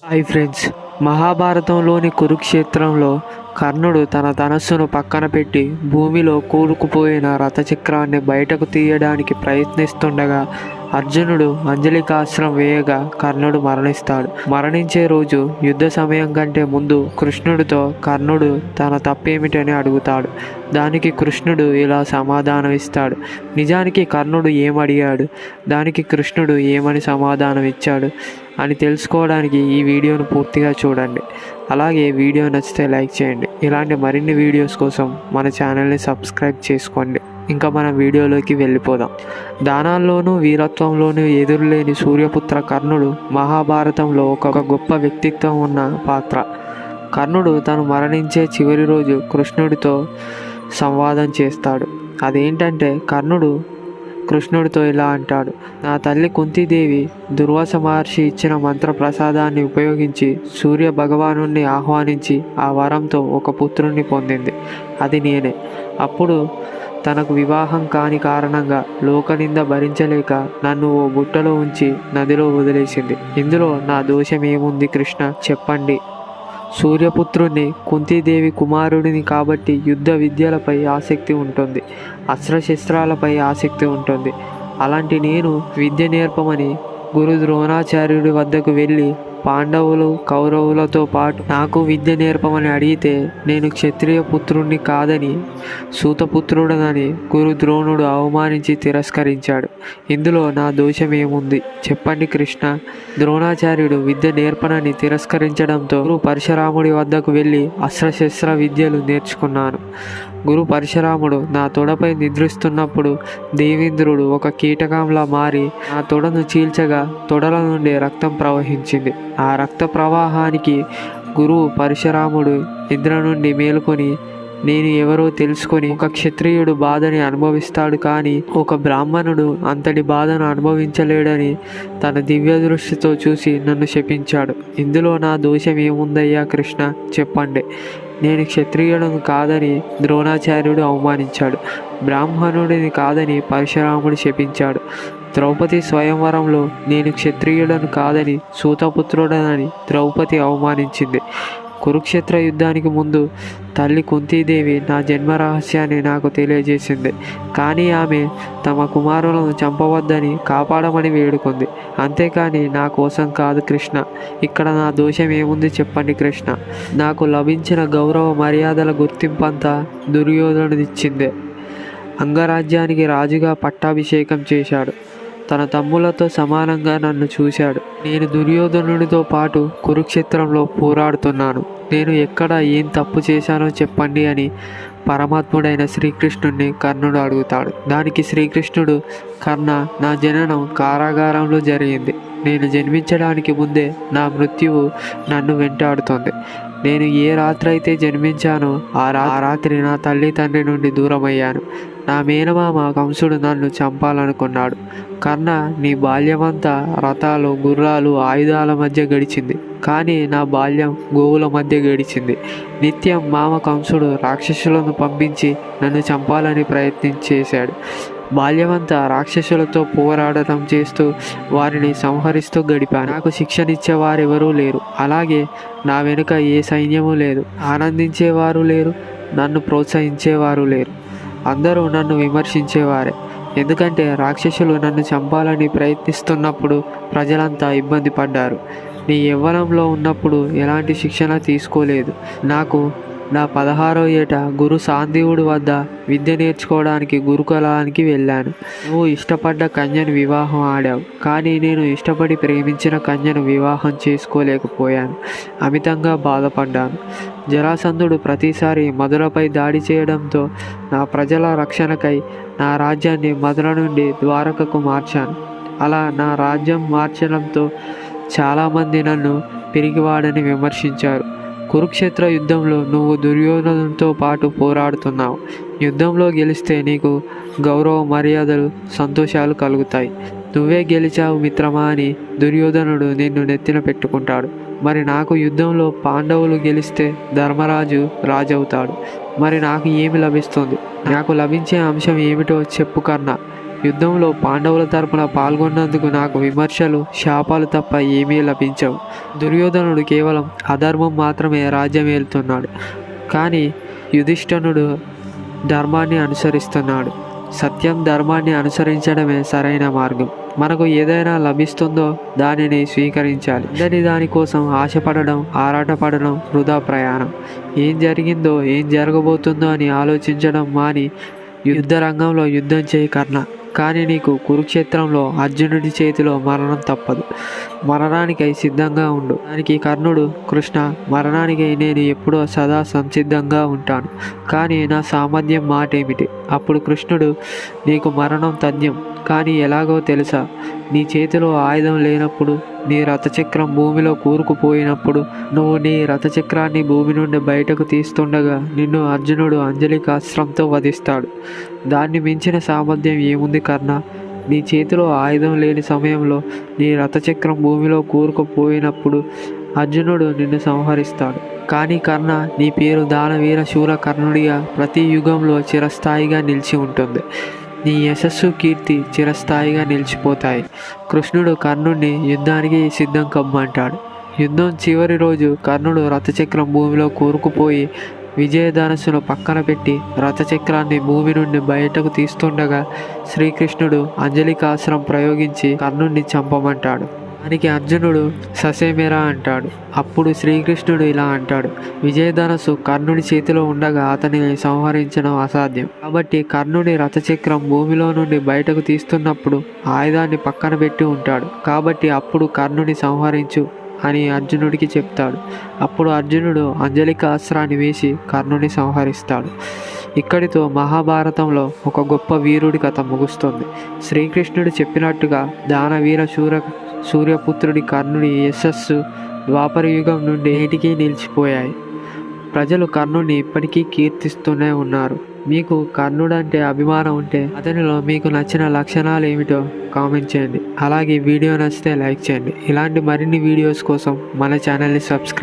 Hi friends, మహాభారతంలోని కురుక్షేత్రంలో కర్ణుడు తన ధనస్సును పక్కన పెట్టి భూమిలో కూరుకుపోయిన రథచక్రాన్ని బయటకు తీయడానికి ప్రయత్నిస్తుండగా అర్జునుడు అంజలికాస్త్రం వేయగా కర్ణుడు మరణిస్తాడు. మరణించే రోజు యుద్ధ సమయం కంటే ముందు కృష్ణుడితో కర్ణుడు తన తప్పేమిటని అడుగుతాడు. దానికి కృష్ణుడు ఇలా సమాధానం ఇస్తాడు. నిజానికి కర్ణుడు ఏమడిగాడు, దానికి కృష్ణుడు ఏమని సమాధానం ఇచ్చాడు అని తెలుసుకోవడానికి ఈ వీడియోను పూర్తిగా చూడండి. అలాగే వీడియో నచ్చితే లైక్ చేయండి. ఇలాంటి మరిన్ని వీడియోస్ కోసం మన ఛానల్ని సబ్స్క్రైబ్ చేసుకోండి. ఇంకా మన వీడియోలోకి వెళ్ళిపోదాం. దానాల్లోనూ వీరత్వంలోనూ ఎదురులేని సూర్యపుత్ర కర్ణుడు మహాభారతంలో ఒక గొప్ప వ్యక్తిత్వం ఉన్న పాత్ర. కర్ణుడు తను మరణించే చివరి రోజు కృష్ణుడితో సంవాదం చేస్తాడు. అదేంటంటే కర్ణుడు కృష్ణుడితో ఇలా అంటాడు: నా తల్లి కుంతీదేవి దుర్వాస మహర్షి ఇచ్చిన మంత్రప్రసాదాన్ని ఉపయోగించి సూర్య భగవానుణ్ణి ఆహ్వానించి ఆ వరంతో ఒక పుత్రుణ్ణి పొందింది. అది నేనే. అప్పుడు తనకు వివాహం కాని కారణంగా లోకనింద భరించలేక నన్ను ఓ బుట్టలో ఉంచి నదిలో వదిలేసింది. ఇందులో నా దోషం ఏముంది కృష్ణ, చెప్పండి. సూర్యపుత్రుణ్ణి, కుంతీదేవి కుమారుడిని కాబట్టి యుద్ధ విద్యలపై ఆసక్తి ఉంటుంది, అస్త్రశస్త్రాలపై ఆసక్తి ఉంటుంది. అలాంటి నేను విద్య నేర్పమని గురు ద్రోణాచార్యుడి వద్దకు వెళ్ళి పాండవులు కౌరవులతో పాటు నాకు విద్య నేర్పమని అడిగితే నేను క్షత్రియ పుత్రుణ్ణి కాదని సూతపుత్రుడనని గురు ద్రోణుడు అవమానించి తిరస్కరించాడు. ఇందులో నా దోషం ఏముంది చెప్పండి కృష్ణ. ద్రోణాచార్యుడు విద్య నేర్పనని తిరస్కరించడంతో గురు పరశురాముడి వద్దకు వెళ్ళి అస్త్రశస్త్ర విద్యలు నేర్చుకున్నాను. గురు పరశురాముడు నా తొడపై నిద్రిస్తున్నప్పుడు దేవేంద్రుడు ఒక కీటకంలా మారి నా తొడను చీల్చగా తొడల నుండి రక్తం ప్రవహించింది. ఆ రక్త ప్రవాహానికి గురువు పరశురాముడు నిద్ర నుండి మేలుకొని నేను ఎవరో తెలుసుకొని ఒక క్షత్రియుడు బాధని అనుభవిస్తాడు, కానీ ఒక బ్రాహ్మణుడు అంతటి బాధను అనుభవించలేడని తన దివ్య దృష్టితో చూసి నన్ను శపించాడు. ఇందులో నా దోషం ఏముందయ్యా కృష్ణ, చెప్పండి. నేను క్షత్రియులను కాదని ద్రోణాచార్యుడు అవమానించాడు, బ్రాహ్మణుడిని కాదని పరశురాముడు శపించాడు. ద్రౌపది స్వయంవరంలో నేను క్షత్రియుడను కాదని సూతపుత్రుడనని ద్రౌపది అవమానించింది. కురుక్షేత్ర యుద్ధానికి ముందు తల్లి కుంతీదేవి నా జన్మ రహస్యాన్ని నాకు తెలియజేసింది, కానీ ఆమె తమ కుమారులను చంపవద్దని కాపాడమని వేడుకుంది. అంతేకాని నా కోసం కాదు కృష్ణ. ఇక్కడ నా దోషం ఏముంది చెప్పండి కృష్ణ. నాకు లభించిన గౌరవ మర్యాదల గుర్తింపంతా దుర్యోధనుడిచ్చిందే. అంగరాజ్యానికి రాజుగా పట్టాభిషేకం చేశాడు. తన తమ్ములతో సమానంగా నన్ను చూశాడు. నేను దుర్యోధనుడితో పాటు కురుక్షేత్రంలో పోరాడుతున్నాను. నేను ఎక్కడ ఏం తప్పు చేశానో చెప్పండి అని పరమాత్ముడైన శ్రీకృష్ణుడిని కర్ణుడు అడుగుతాడు. దానికి శ్రీకృష్ణుడు, కర్ణ, నా జననం కారాగారంలో జరిగింది. నేను జన్మించడానికి ముందే నా మృత్యువు నన్ను వెంటాడుతోంది. నేను ఏ రాత్రి అయితే జన్మించానో ఆ రాత్రి నా తల్లి తండ్రి నుండి దూరమయ్యాను. నా మేనమామ కంసుడు నన్ను చంపాలనుకున్నాడు. కర్ణ, నీ బాల్యమంతా రథాలు, గుర్రాలు, ఆయుధాల మధ్య గడిచింది, కానీ నా బాల్యం గోవుల మధ్య గడిచింది. నిత్యం మామ కంసుడు రాక్షసులను పంపించి నన్ను చంపాలని ప్రయత్నించేశాడు. బాల్యమంతా రాక్షసులతో పోరాడటం చేస్తూ వారిని సంహరిస్తూ గడిపాను. నాకు శిక్షనిచ్చే వారెవరూ లేరు. అలాగే నా వెనుక ఏ సైన్యము లేదు. ఆనందించేవారు లేరు, నన్ను ప్రోత్సహించేవారు లేరు. అందరూ నన్ను విమర్శించేవారే. ఎందుకంటే రాక్షసులు నన్ను చంపాలని ప్రయత్నిస్తున్నప్పుడు ప్రజలంతా ఇబ్బంది పడ్డారు. నీ యవ్వనంలో ఉన్నప్పుడు ఎలాంటి శిక్షణ తీసుకోలేదు. నాకు నా 16వ ఏట గురు సాందీవుడి వద్ద విద్య నేర్చుకోవడానికి గురుకులానికి వెళ్ళాను. నువ్వు ఇష్టపడ్డ కన్యను వివాహం ఆడావు, కానీ నేను ఇష్టపడి ప్రేమించిన కన్యను వివాహం చేసుకోలేకపోయాను. అమితంగా బాధపడ్డాను. జరాసంధుడు ప్రతిసారి మధురపై దాడి చేయడంతో నా ప్రజల రక్షణకై నా రాజ్యాన్ని మధుర నుండి ద్వారకకు మార్చాను. అలా నా రాజ్యం మార్చడంతో చాలామంది నన్ను పిరిగివాడని విమర్శించారు. కురుక్షేత్ర యుద్ధంలో నువ్వు దుర్యోధనుడితో పాటు పోరాడుతున్నావు. యుద్ధంలో గెలిస్తే నీకు గౌరవ మర్యాదలు, సంతోషాలు కలుగుతాయి. నువ్వే గెలిచావు మిత్రమా అని దుర్యోధనుడు నిన్ను నెత్తిన పెట్టుకుంటాడు. మరి నాకు యుద్ధంలో పాండవులు గెలిస్తే ధర్మరాజు రాజవుతాడు. మరి నాకు ఏమి లభిస్తుంది? నాకు లభించే అంశం ఏమిటో చెప్పు కర్ణ. యుద్ధంలో పాండవుల తరపున పాల్గొన్నందుకు నాకు విమర్శలు, శాపాలు తప్ప ఏమీ లభించవు. దుర్యోధనుడు కేవలం అధర్మం మాత్రమే రాజ్యం ఏలుతున్నాడు, కానీ యుధిష్ఠిరుడు ధర్మాన్ని అనుసరిస్తున్నాడు. సత్యం, ధర్మాన్ని అనుసరించడమే సరైన మార్గం. మనకు ఏదైనా లభిస్తుందో దానిని స్వీకరించాలి. దానికోసం ఆశపడడం, ఆరాటపడడం వృధా ప్రయాణం. ఏం జరిగిందో, ఏం జరగబోతుందో అని ఆలోచించడం మాని యుద్ధ రంగంలో యుద్ధం చేయి కర్ణ. కానీ నీకు కురుక్షేత్రంలో అర్జునుడి చేతిలో మరణం తప్పదు. మరణానికై సిద్ధంగా ఉండు. దానికి కర్ణుడు, కృష్ణ, మరణానికై నేను ఎప్పుడో సదా సంసిద్ధంగా ఉంటాను, కానీ నా సామర్థ్యం మాటేమిటి? అప్పుడు కృష్ణుడు, నీకు మరణం తథ్యం, కానీ ఎలాగో తెలుసా? నీ చేతిలో ఆయుధం లేనప్పుడు, నీ రథచక్రం భూమిలో కూరుకుపోయినప్పుడు, నువ్వు నీ రథచక్రాన్ని భూమి నుండి బయటకు తీస్తుండగా నిన్ను అర్జునుడు అంజలికాస్త్రంతో వధిస్తాడు. దాన్ని మించిన సామర్థ్యం ఏముంది కర్ణ? నీ చేతిలో ఆయుధం లేని సమయంలో నీ రథచక్రం భూమిలో కూరుకుపోయినప్పుడు అర్జునుడు నిన్ను సంహరిస్తాడు. కానీ కర్ణ, నీ పేరు దానవీర శూర కర్ణుడిగా ప్రతి యుగంలో చిరస్థాయిగా నిలిచి ఉంటుంది. నీ యశస్సు, కీర్తి చిరస్థాయిగా నిలిచిపోతాయి. కృష్ణుడు కర్ణుడిని యుద్ధానికి సిద్ధం కమ్మంటాడు. యుద్ధం చివరి రోజు కర్ణుడు రథచక్రం భూమిలో కూరుకుపోయి విజయధనస్సును పక్కన పెట్టి రథచక్రాన్ని భూమి నుండి బయటకు తీస్తుండగా శ్రీకృష్ణుడు అంజలికాస్త్రం ప్రయోగించి కర్ణుడిని చంపమంటాడు. దానికి అర్జునుడు ససేమిరా అంటాడు. అప్పుడు శ్రీకృష్ణుడు ఇలా అంటాడు, విజయధనస్సు కర్ణుడి చేతిలో ఉండగా అతనిని సంహరించడం అసాధ్యం. కాబట్టి కర్ణుడి రథచక్రం భూమిలో నుండి బయటకు తీస్తున్నప్పుడు ఆయుధాన్ని పక్కన పెట్టి ఉంటాడు. కాబట్టి అప్పుడు కర్ణుని సంహరించు అని అర్జునుడికి చెప్తాడు. అప్పుడు అర్జునుడు అంజలికాస్త్రాన్ని వేసి కర్ణుని సంహరిస్తాడు. ఇక్కడితో మహాభారతంలో ఒక గొప్ప వీరుడి కథ ముగుస్తుంది. శ్రీకృష్ణుడు చెప్పినట్టుగా దానవీర సూర్యపుత్రుడి కర్ణుడి యశస్సు ద్వాపర యుగం నుండి నేటికీ నిలిచిపోయాయి. ప్రజలు కర్ణుడిని ఇప్పటికీ కీర్తిస్తూనే ఉన్నారు. మీకు కర్ణుడు అంటే అభిమానం ఉంటే అతనిలో మీకు నచ్చిన లక్షణాలు ఏమిటో కామెంట్ చేయండి. అలాగే వీడియో నచ్చితే లైక్ చేయండి. ఇలాంటి మరిన్ని వీడియోస్ కోసం మన ఛానల్ని సబ్స్క్రైబ్